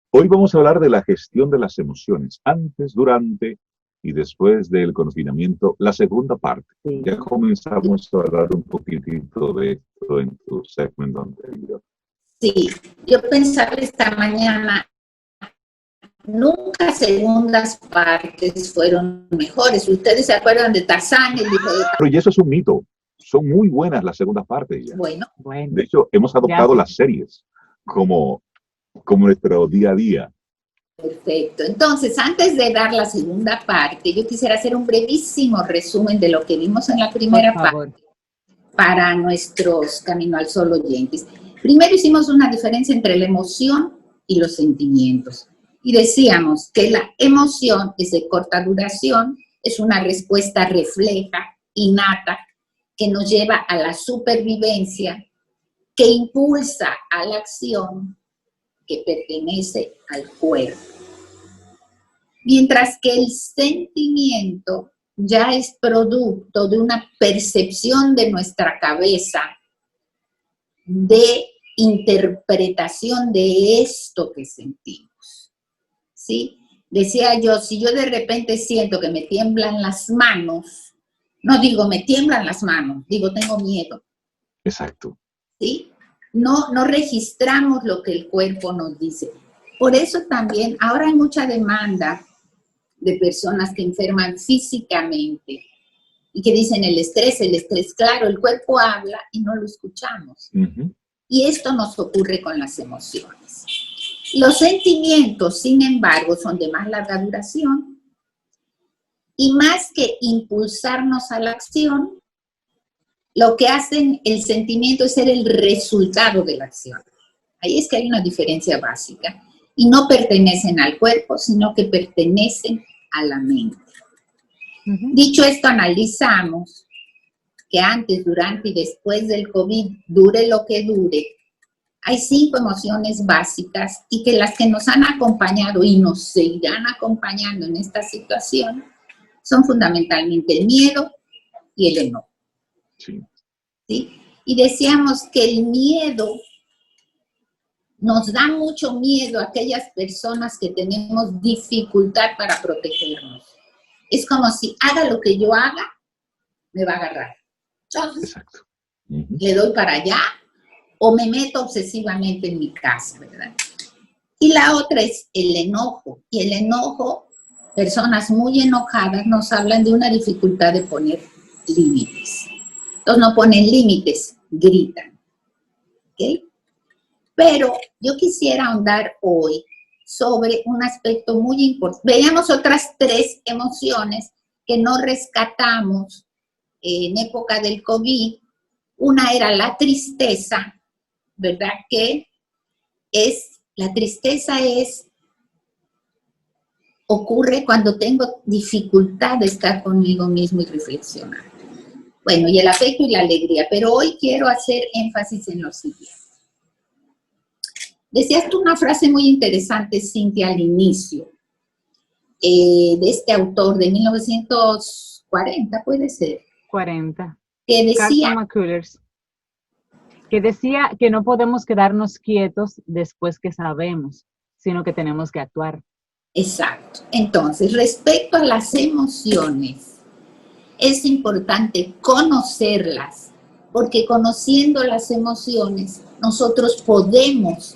Hoy vamos a hablar de la gestión de las emociones, antes, durante y después del confinamiento, la segunda parte. Sí. Ya comenzamos a hablar un poquitito de esto en tu segmento anterior. Sí, yo pensaba esta mañana, nunca segundas partes fueron mejores. ¿Ustedes se acuerdan de Tarzán, el hijo de Tarzán? Pero y eso es un mito. Son muy buenas las segundas partes ya. Bueno, De hecho, hemos adoptado Ya. las series como nuestro día a día. perfecto. Entonces, antes de dar la segunda parte, yo quisiera hacer un brevísimo resumen de lo que vimos en la primera Por favor. parte para nuestros Camino al Sol oyentes. Primero hicimos una diferencia entre la emoción y los sentimientos. Y decíamos que la emoción es de corta duración, es una respuesta refleja, innata, que nos lleva a la supervivencia, que impulsa a la acción, que pertenece al cuerpo. Mientras que el sentimiento ya es producto de una percepción de nuestra cabeza, de interpretación de esto que sentimos, ¿sí? Decía yo, si yo de repente siento que me tiemblan las manos, no digo me tiemblan las manos, digo tengo miedo, Exacto. ¿sí? No registramos lo que el cuerpo nos dice. Por eso también ahora hay mucha demanda de personas que enferman físicamente y que dicen el estrés, claro, el cuerpo habla y no lo escuchamos. Uh-huh. Y esto nos ocurre con las emociones. Los sentimientos, sin embargo, son de más larga duración y más que impulsarnos a la acción, lo que hacen el sentimiento es ser el resultado de la acción. Ahí es que hay una diferencia básica y no pertenecen al cuerpo, sino que pertenecen a la mente. Ujú. Dicho esto, analizamos que antes, durante y después del COVID, dure lo que dure, hay 5 emociones básicas y que las que nos han acompañado y nos seguirán acompañando en esta situación son fundamentalmente el miedo y el enojo. Sí. ¿Sí? Y decíamos que el miedo nos da mucho miedo a aquellas personas que tenemos dificultad para protegernos. Es como si haga lo que yo haga, me va a agarrar. Entonces, Exacto. Uh-huh. le doy para allá o me meto obsesivamente en mi casa, ¿verdad? Y la otra es el enojo. Y el enojo, personas muy enojadas nos hablan de una dificultad de poner límites. Entonces no ponen límites, gritan. ¿Ok? Pero yo quisiera ahondar hoy sobre un aspecto muy importante. Veíamos otras 3 emociones que no rescatamos en época del COVID. Una era la tristeza, ¿verdad? La tristeza ocurre cuando tengo dificultad de estar conmigo mismo y reflexionar. Bueno, y el afecto y la alegría, pero hoy quiero hacer énfasis en lo siguiente. Decías tú una frase muy interesante, Cintia, al inicio, de este autor de 1940, puede ser, 40. que decía, Carson McCullers, que decía que no podemos quedarnos quietos después que sabemos, sino que tenemos que actuar. exacto, entonces, respecto a las emociones, es importante conocerlas, porque conociendo las emociones, nosotros podemos,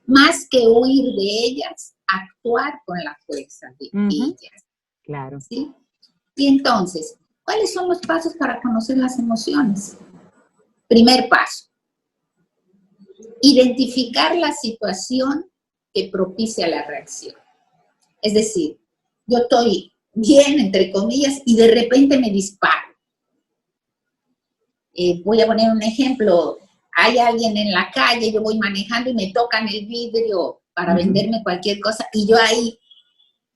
más que huir de ellas, actuar con la fuerza de ellas. Claro. ¿Sí? Y entonces, ¿cuáles son los pasos para conocer las emociones? Primer paso, identificar la situación que propicia la reacción. Es decir, yo estoy bien, entre comillas, y de repente me disparo. Voy a poner un ejemplo. Hay alguien en la calle, yo voy manejando y me tocan el vidrio para venderme cualquier cosa y yo ahí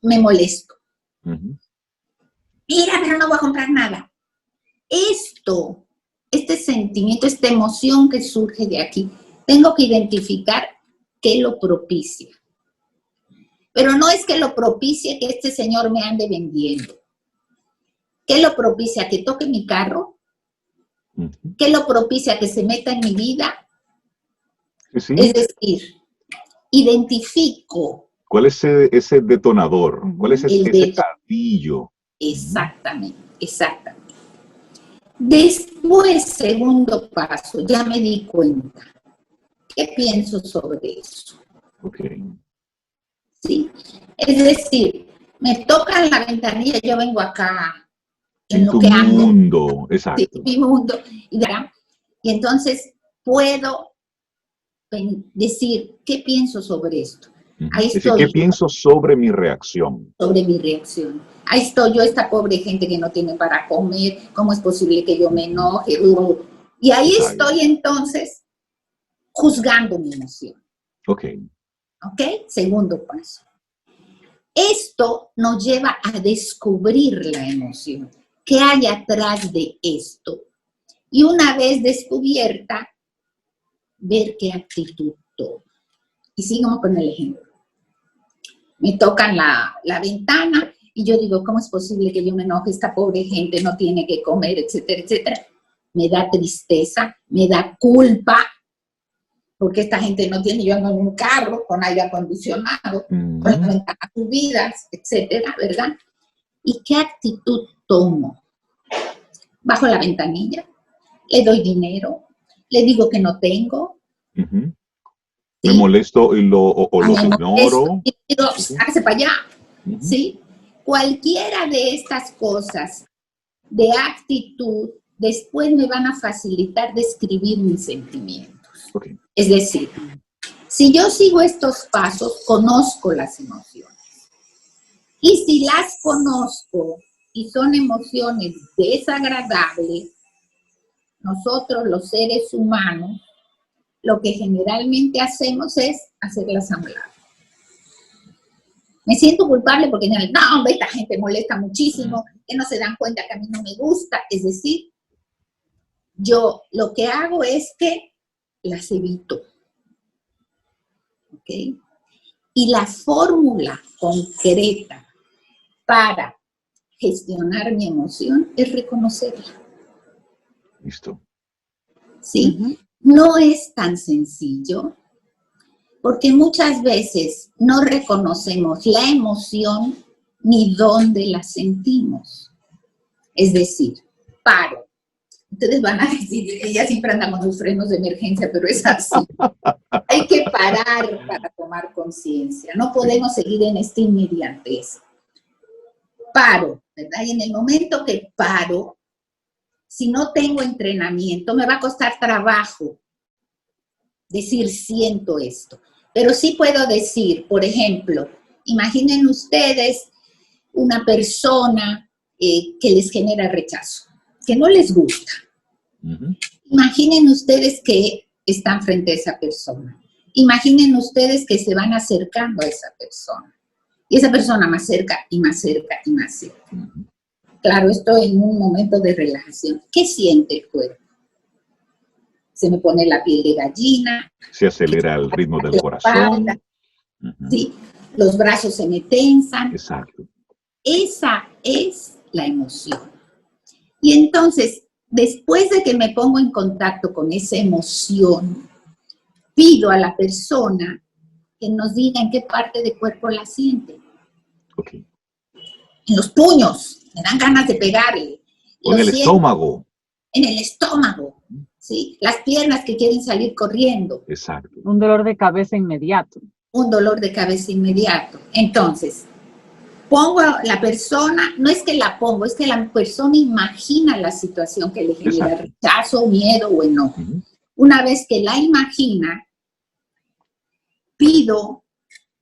me molesto. Mira, pero no voy a comprar nada. Este sentimiento, esta emoción que surge de aquí, tengo que identificar qué lo propicia. Pero no es que lo propicie que este señor me ande vendiendo. ¿Qué lo propicia? ¿Que toque mi carro? ¿Qué lo propicia? ¿Que se meta en mi vida? Sí. Es decir, identifico ¿Cuál es ese detonador? ¿Cuál es ese gatillo? Exactamente, exactamente. Después, segundo paso, ya me di cuenta. ¿Qué pienso sobre eso? Ok. ¿Sí? Es decir, me tocan la ventanilla, yo vengo acá En lo tu que ando. mundo, exacto. Sí, mi mundo. Y entonces puedo decir, ¿qué pienso sobre esto? Ahí Es decir, ¿qué estoy. pienso sobre mi reacción? Sobre mi reacción. Ahí estoy yo, esta pobre gente que no tiene para comer, ¿cómo es posible que yo me enoje? Y ahí estoy entonces juzgando mi emoción. Ok. ¿Ok? Segundo paso. Esto nos lleva a descubrir la emoción. ¿Qué hay atrás de esto? Y una vez descubierta, ver qué actitud tomo. Y sigamos con el ejemplo. Me tocan la ventana y yo digo, ¿cómo es posible que yo me enoje? Esta pobre gente no tiene que comer, etcétera, etcétera. Me da tristeza, me da culpa, porque esta gente no tiene, yo ando en un carro con aire acondicionado, con las ventanas subidas, etcétera, ¿verdad? ¿Y qué actitud tomo? Bajo la ventanilla, le doy dinero, le digo que no tengo. ¿Sí? Me ¿Sí? molesto y lo ignoro. Y digo, hágase para allá. ¿Sí? Cualquiera de estas cosas de actitud después me van a facilitar describir mis sentimientos. Okay. Es decir, si yo sigo estos pasos, conozco las emociones. Y si las conozco y son emociones desagradables, nosotros los seres humanos, lo que generalmente hacemos es hacerlas a un lado. Me siento culpable porque no, hombre, esta gente molesta muchísimo, que no se dan cuenta que a mí no me gusta. Es decir, yo lo que hago es que las evito. ¿Ok? Y la fórmula concreta para gestionar mi emoción es reconocerla. Listo. ¿Sí? No es tan sencillo, porque muchas veces no reconocemos la emoción ni dónde la sentimos. Es decir, paro. Ustedes van a decir, ella siempre anda con sus frenos de emergencia, pero es así. Hay que parar para tomar conciencia. No podemos seguir en esta inmediatez. Paro, ¿verdad? Y en el momento que paro, si no tengo entrenamiento, me va a costar trabajo decir siento esto. Pero sí puedo decir, por ejemplo, imaginen ustedes una persona que les genera rechazo, que no les gusta. Imaginen ustedes que están frente a esa persona. Imaginen ustedes que se van acercando a esa persona. Y esa persona más cerca y más cerca y más cerca. Claro, esto en un momento de relajación. ¿Qué siente el cuerpo? Se me pone la piel de gallina. Se acelera el ritmo del corazón. Sí, los brazos se me tensan. Exacto. Esa es la emoción. Y entonces, después de que me pongo en contacto con esa emoción, pido a la persona que nos diga en qué parte del cuerpo la siente. Okay. En los puños, me dan ganas de pegarle. O en el estómago. En el estómago, ¿sí? Las piernas que quieren salir corriendo. Exacto. Un dolor de cabeza inmediato. Un dolor de cabeza inmediato. Entonces, pongo a la persona, no es que la pongo, es que la persona imagina la situación que le genera rechazo, miedo o enojo. Una vez que la imagina, pido,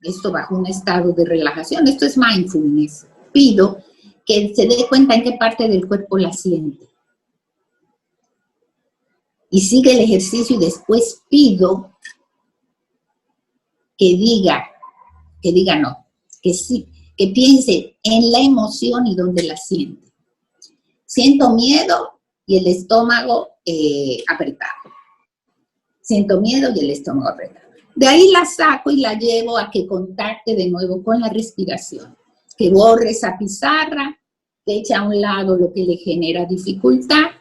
esto bajo un estado de relajación, esto es mindfulness, pido que se dé cuenta en qué parte del cuerpo la siente. Y sigue el ejercicio y después pido que diga no, que sí, que piense en la emoción y dónde la siente. Siento miedo y el estómago apretado. Siento miedo y el estómago apretado. De ahí la saco y la llevo a que contacte de nuevo con la respiración. Que borre esa pizarra, que eche a un lado lo que le genera dificultad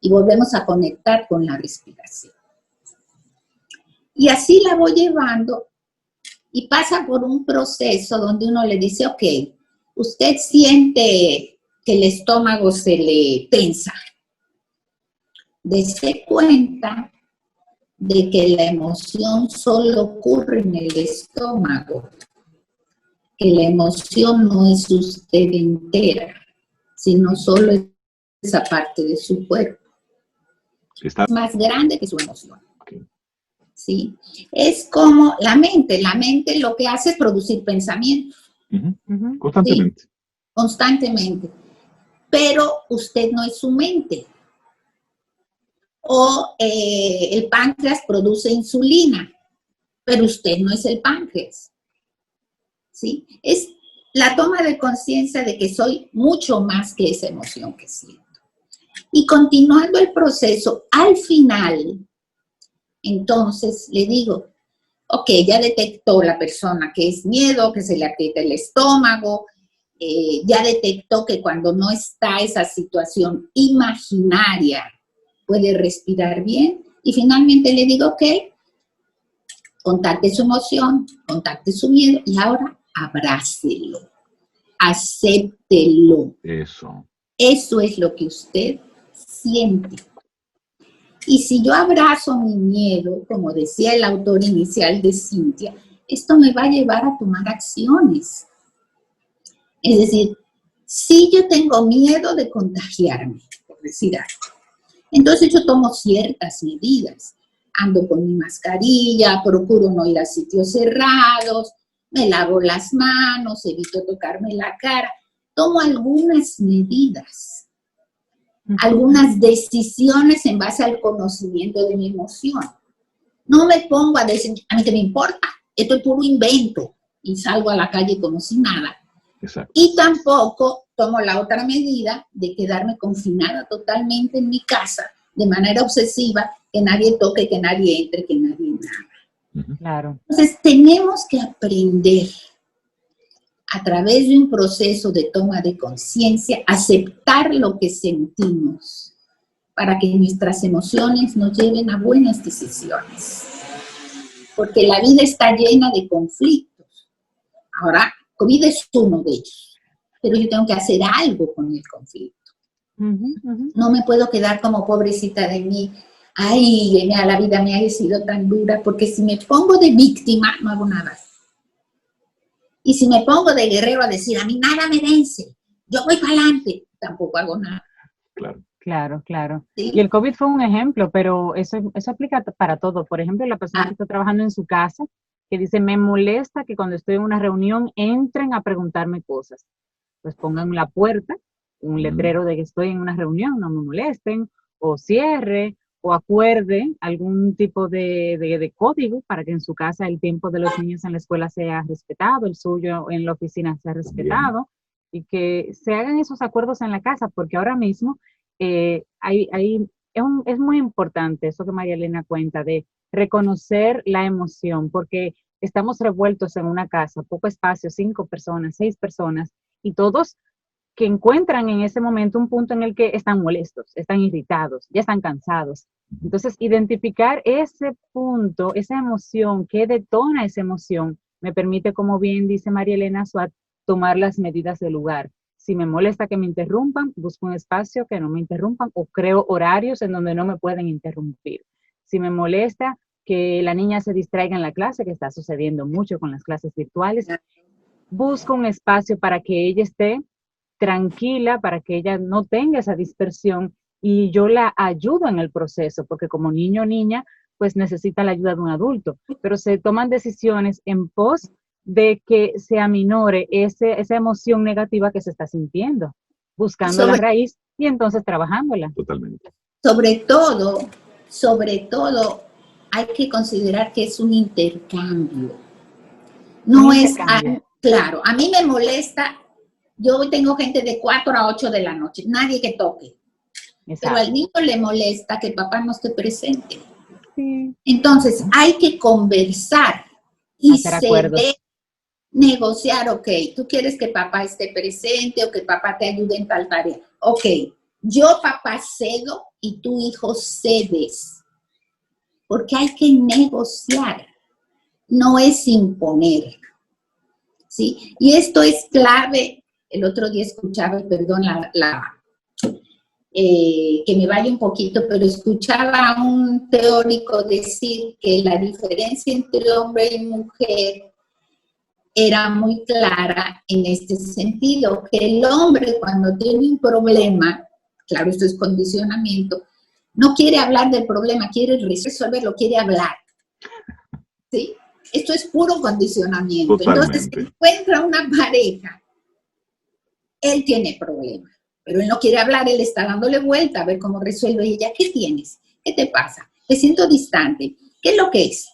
y volvemos a conectar con la respiración. Y así la voy llevando y pasa por un proceso donde uno le dice, ok, usted siente que el estómago se le tensa. Dese cuenta de que la emoción solo ocurre en el estómago, que la emoción no es usted entera, sino solo esa parte de su cuerpo. Está Es más grande que su emoción. okay. ¿Sí? Es como la mente lo que hace es producir pensamientos. Constantemente. ¿Sí? Constantemente. Pero usted no es su mente. O el páncreas produce insulina, pero usted no es el páncreas. ¿Sí? Es la toma de conciencia de que soy mucho más que esa emoción que siento. Y continuando el proceso, al final, entonces le digo, ok, ya detectó la persona que es miedo, que se le aprieta el estómago, ya detectó que cuando no está esa situación imaginaria puede respirar bien, y finalmente le digo, ok, contacte su emoción, contacte su miedo, y ahora abrácelo, acéptelo. Eso. Eso es lo que usted siente. Y si yo abrazo mi miedo, como decía el autor inicial de Cintia, esto me va a llevar a tomar acciones. Es decir, si yo tengo miedo de contagiarme, por decir algo, entonces yo tomo ciertas medidas. Ando con mi mascarilla, procuro no ir a sitios cerrados, me lavo las manos, evito tocarme la cara. Tomo algunas medidas, algunas decisiones en base al conocimiento de mi emoción. No me pongo a decir, a mí qué me importa, esto es puro invento, y salgo a la calle como si nada. Exacto. Y tampoco tomo la otra medida de quedarme confinada totalmente en mi casa, de manera obsesiva, que nadie toque, que nadie entre, que nadie nada. Claro. Entonces tenemos que aprender a través de un proceso de toma de conciencia, aceptar lo que sentimos para que nuestras emociones nos lleven a buenas decisiones. Porque la vida está llena de conflictos. Ahora, COVID es uno de ellos, pero yo tengo que hacer algo con el conflicto. No me puedo quedar como pobrecita de mí. Ay, la vida me ha sido tan dura, porque si me pongo de víctima, no hago nada. Y si me pongo de guerrero a decir, a mí nada me vence, yo voy para adelante, tampoco hago nada. Claro. Claro, claro. ¿Sí? Y el COVID fue un ejemplo, pero eso aplica para todo. Por ejemplo, la persona que está trabajando en su casa, que dice, me molesta que cuando estoy en una reunión entren a preguntarme cosas. Pues pongan la puerta, un letrero de que estoy en una reunión, no me molesten, o cierre, o acuerde algún tipo de código para que en su casa el tiempo de los niños en la escuela sea respetado, el suyo en la oficina sea respetado, y que se hagan esos acuerdos en la casa, porque ahora mismo es muy importante eso que María Elena cuenta de reconocer la emoción, porque estamos revueltos en una casa, poco espacio, 5 personas, 6 personas, y todos que encuentran en ese momento un punto en el que están molestos, están irritados, ya están cansados. Entonces, identificar ese punto, esa emoción, qué detona esa emoción, me permite, como bien dice María Elena Suat, tomar las medidas del lugar. Si me molesta que me interrumpan, busco un espacio que no me interrumpan o creo horarios en donde no me pueden interrumpir. Si me molesta que la niña se distraiga en la clase, que está sucediendo mucho con las clases virtuales, busco un espacio para que ella esté tranquila, para que ella no tenga esa dispersión y yo la ayudo en el proceso, porque como niño o niña, pues necesita la ayuda de un adulto, pero se toman decisiones en pos de que se aminore esa emoción negativa que se está sintiendo, buscando la raíz y entonces trabajándola. Totalmente. Sobre todo, hay que considerar que es un intercambio. No es, claro, a mí me molesta, yo tengo gente de 4 a 8 de la noche, nadie que toque. Exacto. Pero al niño le molesta que papá no esté presente. Sí. Entonces, hay que conversar y negociar, ok, tú quieres que papá esté presente o que papá te ayude en tal tarea. Ok, yo papá cedo y tu hijo cedes. Porque hay que negociar. no es imponer, ¿sí? Y esto es clave. El otro día escuchaba, perdón, que me vaya un poquito, pero escuchaba a un teórico decir que la diferencia entre hombre y mujer era muy clara en este sentido, que el hombre cuando tiene un problema, claro, esto es condicionamiento, no quiere hablar del problema, quiere resolverlo, quiere hablar, ¿sí? Esto es puro condicionamiento. Totalmente. Entonces, si encuentra una pareja, él tiene problemas, pero él no quiere hablar, él está dándole vuelta a ver cómo resuelve ella. ¿Qué tienes? ¿Qué te pasa? Me siento distante. ¿Qué es lo que es?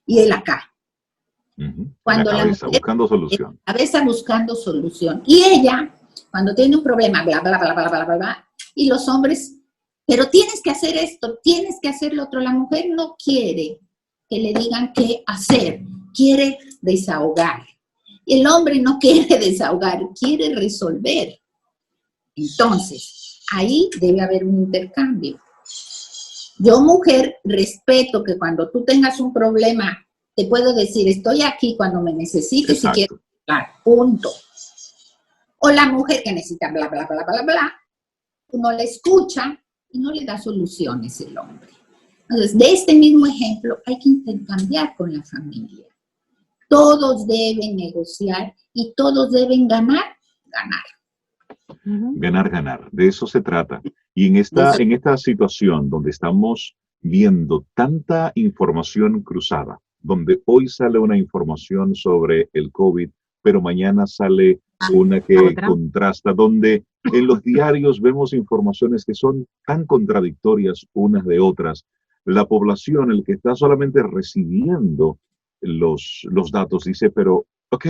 Y él acá. Cuando la cabeza, mujer, buscando solución. la cabeza buscando solución. Y ella, cuando tiene un problema, bla, bla, bla, bla, bla, bla, bla, y los hombres, pero tienes que hacer esto, tienes que hacer lo otro. La mujer no quiere que le digan qué hacer, quiere desahogar. El hombre no quiere desahogar, quiere resolver. Entonces, ahí debe haber un intercambio. Yo, mujer, respeto que cuando tú tengas un problema, te puedo decir, estoy aquí cuando me necesites. Exacto. Si quieres hablar, punto. O la mujer que necesita bla, bla, bla, bla, bla, uno la escucha y no le da soluciones el hombre. Entonces, de este mismo ejemplo, hay que intercambiar con la familia. Todos deben negociar y todos deben ganar. Ganar, ganar. De eso se trata. Y en esta situación donde estamos viendo tanta información cruzada, donde hoy sale una información sobre el COVID, pero mañana sale una que contrasta, donde en los diarios vemos informaciones que son tan contradictorias unas de otras, la población, el que está solamente recibiendo los datos, dice, pero, ok,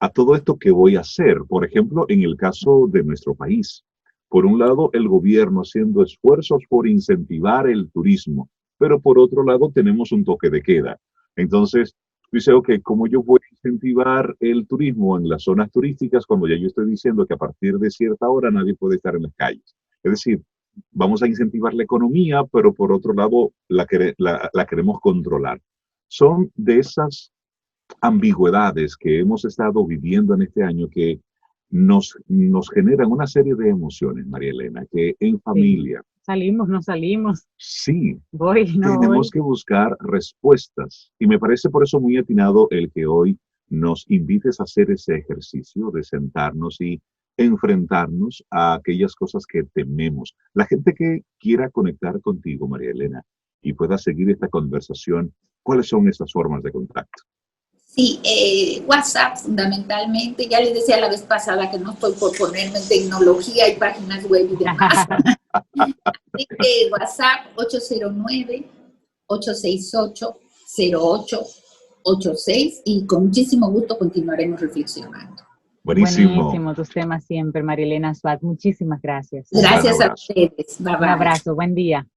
a todo esto, ¿qué voy a hacer? Por ejemplo, en el caso de nuestro país, por un lado, el gobierno haciendo esfuerzos por incentivar el turismo, pero por otro lado tenemos un toque de queda. Entonces, dice, ok, ¿cómo yo voy a incentivar el turismo en las zonas turísticas cuando ya yo estoy diciendo que a partir de cierta hora nadie puede estar en las calles? Es decir, vamos a incentivar la economía, pero por otro lado la queremos controlar. Son de esas ambigüedades que hemos estado viviendo en este año que nos generan una serie de emociones, María Elena, que en familia... Sí. Salimos, no salimos. Sí, no tenemos que buscar respuestas. Y me parece por eso muy atinado el que hoy nos invites a hacer ese ejercicio de sentarnos y enfrentarnos a aquellas cosas que tememos. La gente que quiera conectar contigo, María Elena, y pueda seguir esta conversación, ¿cuáles son esas formas de contacto? Sí, WhatsApp fundamentalmente. Ya les decía la vez pasada que no estoy por ponerme en tecnología y páginas web y demás. Así que WhatsApp 809-868-0886 y con muchísimo gusto continuaremos reflexionando. Buenísimo tus temas siempre, María Elena Suárez. Muchísimas gracias. Gracias a ustedes. Bye, bye. Un abrazo, buen día.